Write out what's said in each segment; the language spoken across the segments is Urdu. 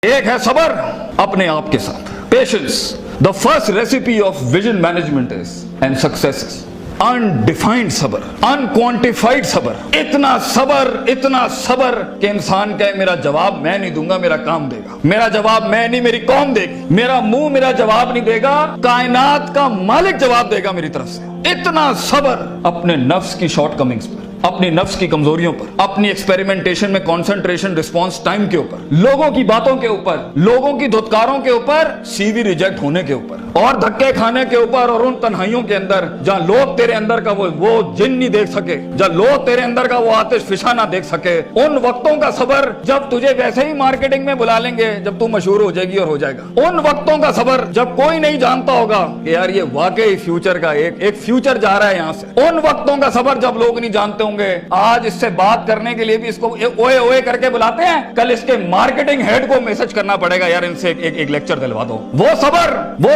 ایک ہے صبر اپنے آپ کے ساتھ، patience. The first recipe of vision management is and success is undefined صبر، unquantified صبر. اتنا صبر کہ انسان کہے میرا جواب میں نہیں دوں گا، میرا کام دے گا. میرا جواب میں نہیں، میری قوم دے گی. میرا منہ میرا جواب نہیں دے گا، کائنات کا مالک جواب دے گا میری طرف سے. اتنا صبر اپنے نفس کی شارٹ کمنگز پر، اپنی نفس کی کمزوریوں پر، اپنی ایکسپیریمنٹیشن میں کانسنٹریشن رسپانس ٹائم کے اوپر، لوگوں کی باتوں کے اوپر، لوگوں کی دھتکاروں کے اوپر، سی وی ریجیکٹ ہونے کے اوپر، اور دھکے کھانے کے اوپر، اور ان تنہائیوں کے اندر جہاں لوگ تیرے اندر کا وہ جن نہیں دیکھ سکے، جہاں لوگ تیرے اندر کا وہ آتش فشاں نہ دیکھ سکے. ان وقتوں کا صبر جب تجھے ویسے ہی مارکیٹنگ میں بلا لیں گے جب تو مشہور ہو جائے گی اور ہو جائے گا. ان وقتوں کا صبر جب کوئی نہیں جانتا ہوگا کہ یار یہ واقعی فیوچر کا ایک فیوچر جا رہا ہے یہاں سے. ان وقتوں کا صبر جب لوگ نہیں جانتے ہوں گے. آج اس سے بات کرنے کے لیے بھی اس کو اوئے اوئے کر کے بلاتے ہیں، کل اس کے مارکیٹنگ ہیڈ کو میسج کرنا پڑے گا یار ان سے ایک لیکچر دلوا دو. وہ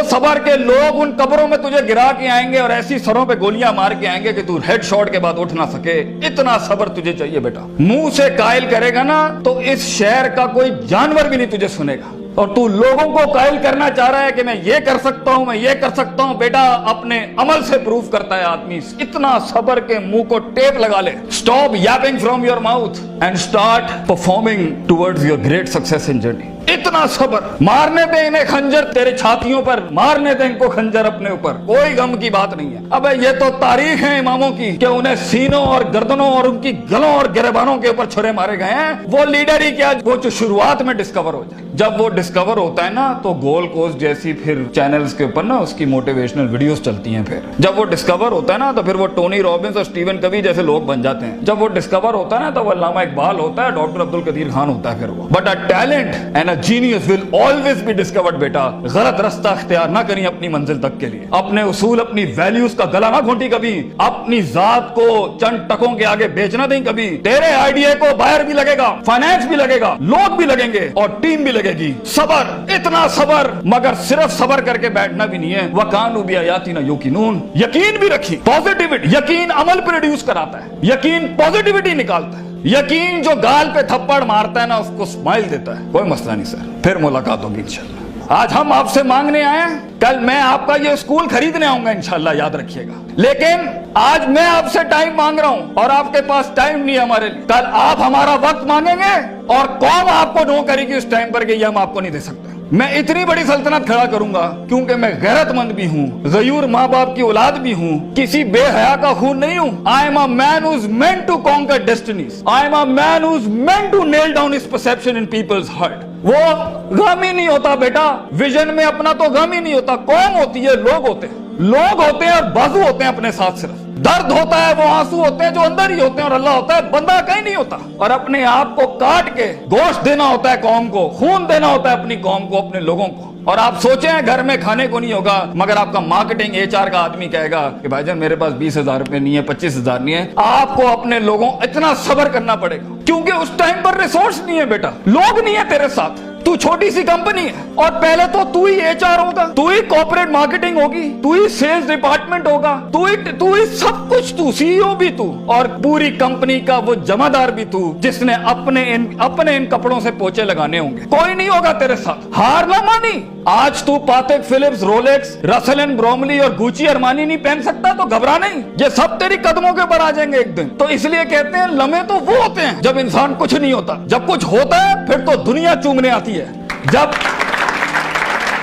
صبر کے لوگ ان قبروں میں تجھے گرا کے آئیں گے اور ایسی سروں پہ گولیاں مار کے آئیں گے کہ تو ہیڈ شاٹ کے بعد اٹھ نہ سکے. اتنا صبر تجھے چاہیے بیٹا. منہ سے قائل کرے گا نا تو اس شہر کا کوئی جانور بھی نہیں تجھے سنے گا، اور تو لوگوں کو قائل کرنا چاہ رہا ہے کہ میں یہ کر سکتا ہوں، میں یہ کر سکتا ہوں. بیٹا اپنے عمل سے پروف کرتا ہے آدمی. اتنا صبر کے منہ کو ٹیپ لگا لے. Stop yapping from your mouth and start performing towards your great success in journey. اتنا صبر. مارنے دے انہیں خنجر تیرے چھاتیوں پر، مارنے دے ان کو خنجر اپنے اوپر، کوئی غم کی بات نہیں ہے. ابے یہ تو تاریخ ہے اماموں کی کہ انہیں سینوں اور گردنوں اور ان کی گلوں اور گریبانوں کے اوپر چھرے مارے گئے ہیں. وہ لیڈر ہی کیا وہ جو شروعات میں ڈسکور ہو جائے. جب وہ ڈسکور ہوتا ہے نا تو گول کوسٹ جیسی پھر چینلز کے اوپر نا اس کی موٹیویشنل ویڈیوز چلتی ہیں. پھر جب وہ ڈسکور ہوتا ہے نا تو پھر وہ ٹونی رابنس اور اسٹیون کوی جیسے لوگ بن جاتے ہیں. جب وہ ڈسکور ہوتا ہے نا تو وہ علامہ اقبال ہوتا ہے، ڈاکٹر عبد القدیر خان ہوتا ہے. پھر وہ but a talent and a genius will always be discovered. بیٹا غلط راستہ اختیار نہ کریں اپنی منزل تک کے لیے. اپنے اصول، اپنی ویلیوز کا گلا نہ گھونٹی کبھی. اپنی ذات کو چند ٹکوں کے آگے بیچنا دیں کبھی. تیرے آئیڈیا کو بائر بھی لگے گا، فائنانس بھی لگے گا، لوگ بھی لگیں گے اور ٹیم بھی لگے گی. صبر، اتنا صبر. مگر صرف صبر کر کے بیٹھنا بھی نہیں ہے. وَكَانُوا بِآيَاتِنَا يُوقِنُونَ. یقین بھی رکھی. پازیٹیوٹی. یقین عمل پروڈیوس کراتا ہے. یقین پازیٹیوٹی نکالتا ہے. یقین جو گال پہ تھپڑ مارتا ہے نا اس کو سمائل دیتا ہے. کوئی مسئلہ نہیں سر، پھر ملاقات ہوگی انشاءاللہ. آج ہم آپ سے مانگنے آئے ہیں، کل میں آپ کا یہ اسکول خریدنے آؤں گا انشاءاللہ، یاد رکھیے گا. لیکن آج میں آپ سے ٹائم مانگ رہا ہوں اور آپ کے پاس ٹائم نہیں ہے ہمارے لیے. کل آپ ہمارا وقت مانگیں گے اور قوم آپ کو نو کرے گی اس ٹائم پر کہ یہ ہم آپ کو نہیں دے سکتے. میں اتنی بڑی سلطنت کھڑا کروں گا کیونکہ میں غیرت مند بھی ہوں، غیور ماں باپ کی اولاد بھی ہوں، کسی بے حیا کا خون نہیں ہوں. I am a man who's meant to conquer destinies. I am a man who's meant to nail down his perception in people's heart. وہ غم ہی نہیں ہوتا بیٹا. ویژن میں اپنا تو غم ہی نہیں ہوتا. قوم ہوتی ہے، لوگ ہوتے ہیں. لوگ ہوتے ہیں اور بازو ہوتے ہیں اپنے ساتھ. صرف درد ہوتا ہے، وہ آنسو ہوتے ہیں جو اندر ہی ہوتے ہیں، اور اللہ ہوتا ہے بندہ کہیں نہیں ہوتا. اور اپنے آپ کو کاٹ کے گوشت دینا ہوتا ہے قوم کو، خون دینا ہوتا ہے اپنی قوم کو، اپنے لوگوں کو. اور آپ سوچیں گھر میں کھانے کو نہیں ہوگا مگر آپ کا مارکیٹنگ HR کا آدمی کہے گا کہ بھائی جان میرے پاس 20,000 روپے نہیں ہے، 25,000 نہیں ہے. آپ کو اپنے لوگوں اتنا صبر کرنا پڑے گا کیونکہ اس ٹائم پر ریسورس نہیں ہے بیٹا، لوگ نہیں ہے تیرے ساتھ. تو چھوٹی سی کمپنی ہے اور پہلے تو ہی HR ہوگا، تو ہی کارپوریٹ مارکیٹنگ ہوگی، تو ہی سیلز ڈپارٹمنٹ ہوگا، تو ہی سب کچھ. تو CEO بھی تو، اور پوری کمپنی کا وہ جمع دار بھی تو جس نے اپنے ان کپڑوں سے پوچے لگانے ہوں گے. کوئی نہیں ہوگا تیرے ساتھ. ہار نہ مانی. آج تو پاتک فلپس، رولیکس، رسل اینڈ بروملی اور گوچی ارمانی نہیں پہن سکتا تو گھبرا نہیں. یہ سب تیری قدموں کے اوپر آ جائیں گے ایک دن. تو اس لیے کہتے ہیں لمحے تو وہ ہوتے ہیں جب انسان کچھ نہیں ہوتا. جب کچھ ہوتا ہے پھر تو دنیا چومنے آتی ہے. جب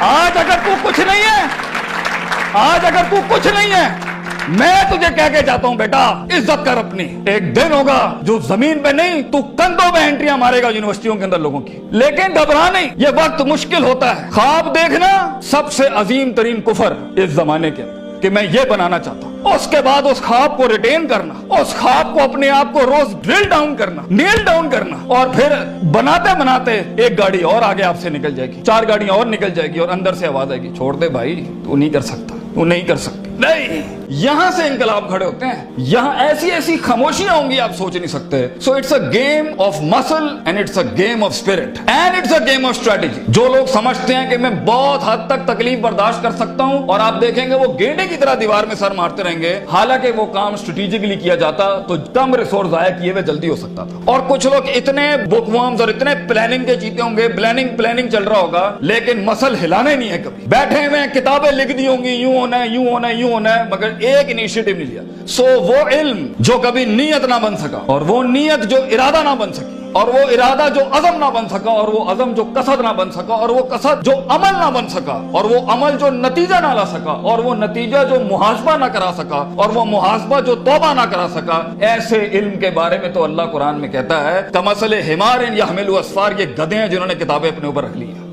آج اگر تو کچھ نہیں ہے میں تجھے کہہ کے جاتا ہوں بیٹا عزت کر اپنی. ایک دن ہوگا جو زمین پہ نہیں تو کندھوں پہ انٹریاں مارے گا یونیورسٹیوں کے اندر لوگوں کی. لیکن گھبرا نہیں. یہ وقت مشکل ہوتا ہے. خواب دیکھنا سب سے عظیم ترین کفر اس زمانے کے کہ میں یہ بنانا چاہتا ہوں. اس کے بعد اس خواب کو ریٹین کرنا، اس خواب کو اپنے آپ کو روز ڈرل ڈاؤن کرنا، نیل ڈاؤن کرنا، اور پھر بناتے ایک گاڑی اور آگے آپ سے نکل جائے گی، 4 گاڑیاں اور نکل جائے گی اور اندر سے آواز آئے گی چھوڑ دے بھائی، تو نہیں کر سکتا، تو نہیں کر سکتی. نہیں، یہاں سے انقلاب کھڑے ہوتے ہیں, یہاں ایسی ایسی خاموشیاں ہوں گی آپ سوچ نہیں سکتے. So it's a game of muscle and it's a game of spirit and it's a game of strategy. جو لوگ سمجھتے ہیں کہ میں بہت حد تک تکلیف برداشت کر سکتا ہوں, اور آپ دیکھیں گے وہ گینڈے کی طرح دیوار میں سر مارتے رہیں گے, حالانکہ وہ کام اسٹریٹجیکلی کیا جاتا تو کم ریسورس ضائع کیے ہوئے جلدی ہو سکتا تھا. اور کچھ لوگ اتنے بک ورمز اور اتنے پلاننگ کے چیتے ہوں گے, پلاننگ چل رہا ہوگا, لیکن مسل ہلانے نہیں ہے, کبھی بیٹھے ہوئے کتابیں لکھ دی ہوں گی یوں ہونا ہے یوں ہونا ہے یوں ہونا ہے, مگر ایک انیشیٹو نہیں لیا. سو وہ علم جو کبھی نیت نہ بن سکا, اور وہ نیت جو ارادہ نہ بن سکی, اور وہ ارادہ جو عزم نہ بن سکا, اور وہ عزم جو قصد نہ بن سکا, اور وہ قصد جو عمل نہ بن سکا, اور وہ عمل جو نتیجہ نہ لا سکا, اور وہ نتیجہ جو محاسبہ نہ کرا سکا, اور وہ محاسبہ جو توبہ نہ کرا سکا, ایسے علم کے بارے میں تو اللہ قرآن میں کہتا ہے کمثل حمار یحمل اسفار, یہ گدھے ہیں جنہوں نے کتابیں اپنے اوپر رکھ لی ہیں.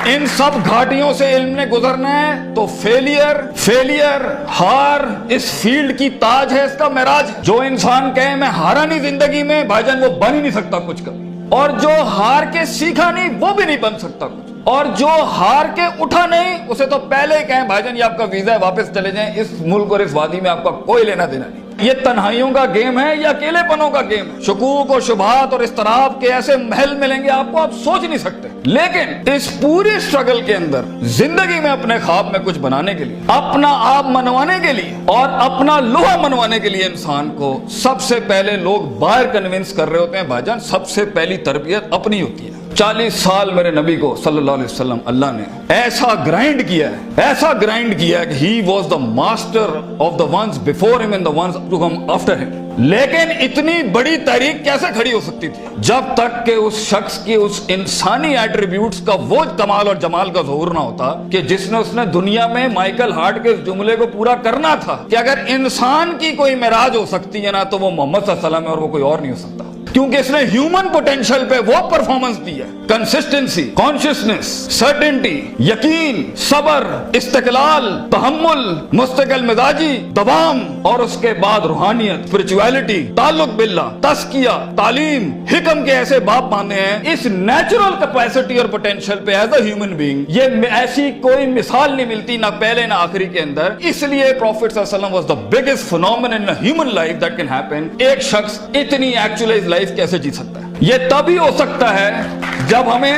ان سب گھاٹیوں سے علم نے گزرنا ہے تو فیلئر ہار اس فیلڈ کی تاج ہے, اس کا معراج. جو انسان کہے میں ہارا نہیں زندگی میں, بھائی جان وہ بن ہی نہیں سکتا کچھ کبھی. اور جو ہار کے سیکھا نہیں وہ بھی نہیں بن سکتا کچھ. اور جو ہار کے اٹھا نہیں اسے تو پہلے ہی کہیں بھائی جان یہ آپ کا ویزا ہے, واپس چلے جائیں, اس ملک اور اس وادی میں آپ کا کوئی لینا دینا نہیں. یہ تنہائیوں کا گیم ہے یا اکیلے پنوں کا گیم ہے. شکوک و شبہات اور اضطراب کے ایسے محل ملیں گے آپ کو, آپ سوچ نہیں سکتے. لیکن اس پوری اسٹرگل کے اندر زندگی میں اپنے خواب میں کچھ بنانے کے لیے, اپنا آپ منوانے کے لیے, اور اپنا لوہا منوانے کے لیے انسان کو سب سے پہلے لوگ باہر کنونس کر رہے ہوتے ہیں. بھائی جان سب سے پہلی تربیت اپنی ہوتی ہے. 40 سال میرے نبی کو صلی اللہ علیہ وسلم اللہ نے ایسا گرائنڈ کیا ہے کہ he was the master of the ones before him and the ones to come after him. لیکن اتنی بڑی تحریک کیسے کھڑی ہو سکتی تھی جب تک کہ اس شخص کی اس انسانی ایٹریبیوٹس کا وہ کمال اور جمال کا ظہور نہ ہوتا کہ جس نے دنیا میں مائیکل ہارٹ کے اس جملے کو پورا کرنا تھا کہ اگر انسان کی کوئی معراج ہو سکتی ہے نا تو وہ محمد صلی اللہ علیہ وسلم ہے, اور وہ کوئی اور نہیں ہو سکتا. کیونکہ اس نے ہیومن پوٹینشل پہ وہ پرفارمنس دی ہے, کنسسٹنسی, کانشیسنس, سرٹنٹی, یقین, صبر, استقلال, تحمل, مستقل مزاجی, دوام, اور اس کے بعد روحانیت, اسپرچویلٹی, تعلق باللہ, تزکیہ, تعلیم, حکم کے ایسے باب باندھے ہیں. اس نیچرل کیپیسٹی اور پوٹینشل پہ ایز اے ہیومن بینگ یہ ایسی کوئی مثال نہیں ملتی, نہ پہلے نہ آخری کے اندر. اس لیے پروفٹ صلی اللہ علیہ وسلم was the biggest phenomenon in human life that can happen. ایک شخص اتنی ایکچوئلائز لائف کیسے جی سکتا ہے؟ یہ تبھی ہو سکتا ہے جب ہمیں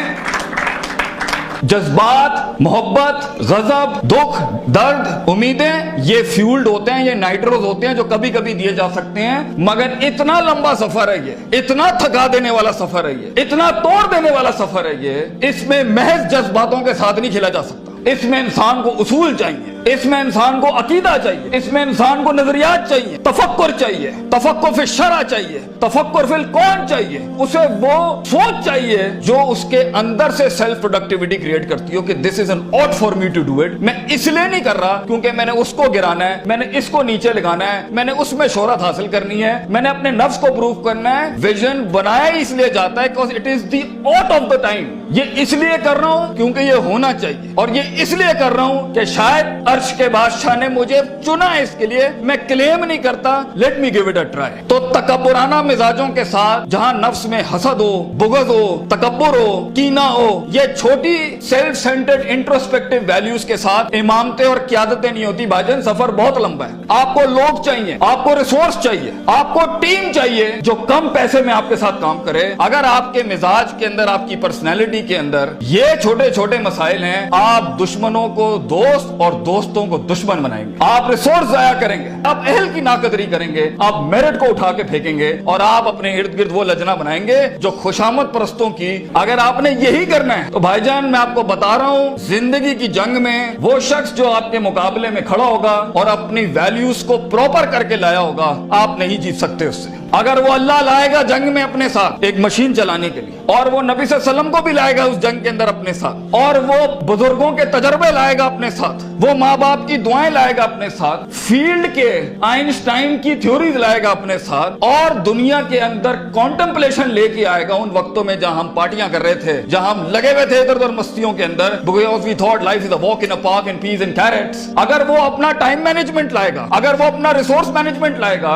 جذبات, محبت, غضب, دکھ, درد, امیدیں یہ فیولڈ ہوتے ہیں, یہ نائٹروز ہوتے ہیں جو کبھی کبھی دیے جا سکتے ہیں. مگر اتنا لمبا سفر ہے یہ, اتنا تھکا دینے والا سفر ہے یہ, اتنا توڑ دینے والا سفر ہے یہ. اس میں محض جذباتوں کے ساتھ نہیں کھیلا جا سکتا. اس میں انسان کو اصول چاہیے, اس میں انسان کو عقیدہ چاہیے, اس میں انسان کو نظریات چاہیے, تفکر چاہیے, تفکر فی الشرع چاہیے, تفکر فی الکون چاہیے. اسے وہ سوچ چاہیے جو اس کے اندر سے سیلف پروڈکٹیوٹی کریٹ کرتی ہو کہ this is an ought for me to do it. میں اس لیے نہیں کر رہا کیونکہ میں نے اس کو گرانا ہے, میں نے اس کو نیچے لگانا ہے, میں نے اس میں شہرت حاصل کرنی ہے, میں نے اپنے نفس کو پروف کرنا ہے. ویژن بنایا اس لیے جاتا ہے because it is the ought of the time. یہ اس لیے کر رہا ہوں کیونکہ یہ ہونا چاہیے, اور یہ اس لیے کر رہا ہوں کہ شاید عرش کے بادشاہ نے مجھے چنا ہے اس کے لیے. میں کلیم نہیں کرتا, let me give it a try. تو تکبرانہ مزاجوں کے ساتھ جہاں نفس میں حسد ہو, بغض ہو, تکبر ہو, کینہ ہو, یہ چھوٹی سیلف سینٹرڈ انٹروسپیکٹیو ویلیوز کے ساتھ امامتیں اور قیادتیں نہیں ہوتی. بھاجن سفر بہت لمبا ہے. آپ کو لوگ چاہیے, آپ کو ریسورس چاہیے, آپ کو ٹیم چاہیے جو کم پیسے میں آپ کے ساتھ کام کرے. اگر آپ کے مزاج کے اندر, آپ کی پرسنالٹی کے اندر یہ چھوٹے چھوٹے مسائل ہیں, آپ دشمنوں کو دوست اور دوستوں کو دشمن بنائیں گے. آپ ریسورس ضائع کریں گے, آپ اہل کی ناقدری کریں گے, آپ میرٹ کو اٹھا کے پھینکیں گے, اور آپ اپنے ارد گرد وہ لجنا بنائیں گے جو خوشامد پرستوں کی. اگر آپ نے یہی کرنا ہے تو بھائی جان میں آپ کو بتا رہا ہوں, زندگی کی جنگ میں وہ شخص جو آپ کے مقابلے میں کھڑا ہوگا اور اپنی ویلیوز کو پراپر کر کے لایا ہوگا, آپ نہیں جیت سکتے اس سے. اگر وہ اللہ لائے گا جنگ میں اپنے ساتھ ایک مشین چلانے کے لیے, اور وہ نبی صلی اللہ علیہ وسلم کو بھی لائے گا اس جنگ کے اندر اپنے ساتھ, اور وہ بزرگوں کے تجربے لائے گا اپنے ساتھ, وہ ماں باپ کی دعائیں لائے گا اپنے ساتھ, فیلڈ کے آئنسٹائن کی تھیوریز لائے گا اپنے ساتھ, اور دنیا کے اندر کانٹمپلیشن لے کے آئے گا ان وقتوں میں جہاں ہم پارٹیاں کر رہے تھے, جہاں ہم لگے ہوئے تھے ادھر ادھر مستیوں کے اندر, because we thought life is a walk in a park and peas and carrots. اگر وہ اپنا ٹائم مینجمنٹ لائے گا, اگر وہ اپنا ریسورس مینجمنٹ لائے گا,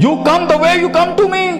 You come the way you come to me